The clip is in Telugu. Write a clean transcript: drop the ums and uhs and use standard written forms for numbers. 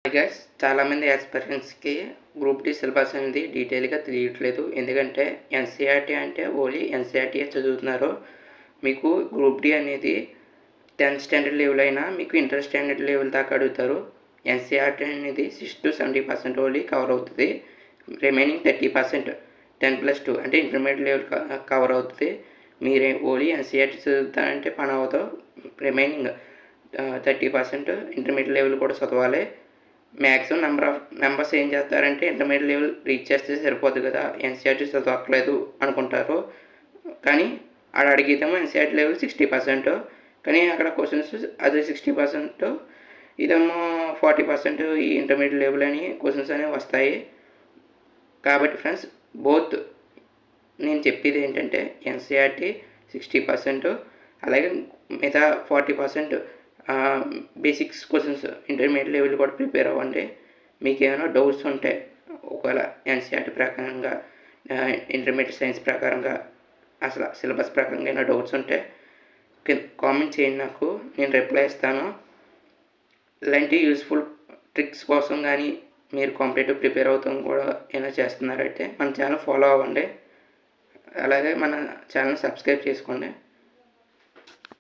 హాయ్ గైస్, చాలామంది ఆస్పిరెంట్స్కి గ్రూప్ డి సిలబస్ అనేది డీటెయిల్గా తెలియట్లేదు. ఎందుకంటే ఎన్సీఆర్టీ అంటే ఓన్లీ ఎన్సీఆర్టీయే చదువుతున్నారు. మీకు గ్రూప్ డి అనేది 10th స్టాండర్డ్ లెవెల్ అయినా మీకు ఇంటర్ స్టాండర్డ్ లెవెల్ దాకా అడుగుతారు. ఎన్సీఆర్టీ అనేది 60-70% ఓన్లీ కవర్ అవుతుంది. రిమైనింగ్ 30% 10+2 అంటే ఇంటర్మీడియట్ లెవెల్ కవర్ అవుతుంది. మీరే ఓన్లీ ఎన్సీఆర్టీ చదువుతారంటే పని అవ్వదు. రిమైనింగ్ 30% ఇంటర్మీడియట్ లెవెల్ కూడా చదవాలి. మ్యాక్సిమం మెంబర్స్ ఏం చేస్తారంటే ఇంటర్మీడియట్ లెవెల్ రీచ్ చేస్తే సరిపోదు కదా, ఎన్సీఆర్టీ చదవట్లేదు అనుకుంటారు. కానీ ఆడ అడిగితేమో ఎన్సీఆర్టీ లెవెల్ 60%, కానీ అక్కడ క్వశ్చన్స్ అది 60%, ఇదేమో 40% ఈ ఇంటర్మీడియట్ లెవెల్ అని క్వశ్చన్స్ అనేవి వస్తాయి. కాబట్టి ఫ్రెండ్స్, బోత్ నేను చెప్పేది ఏంటంటే ఎన్సీఆర్టీ 60%, అలాగే మిగతా 40% బేసిక్స్ క్వశ్చన్స్ ఇంటర్మీడియట్ లెవెల్ కూడా ప్రిపేర్ అవ్వండి. మీకు ఏమైనా డౌట్స్ ఉంటే ఒకవేళ ఎన్సీఆర్టీ ప్రకారంగా ఇంటర్మీడియట్ సైన్స్ ప్రకారంగా అసలు సిలబస్ ప్రకారంగా ఏమైనా డౌట్స్ ఉంటే కామెంట్ చేయండి, నాకు నేను రిప్లై ఇస్తాను. ఇలాంటి యూస్ఫుల్ ట్రిక్స్ కోసం కానీ మీరు కాంపిటేటివ్ ప్రిపేర్ అవుతాం కూడా ఏమైనా చేస్తున్నారైతే మన ఛానల్ ఫాలో అవ్వండి. అలాగే మన ఛానల్ సబ్స్క్రైబ్ చేసుకోండి.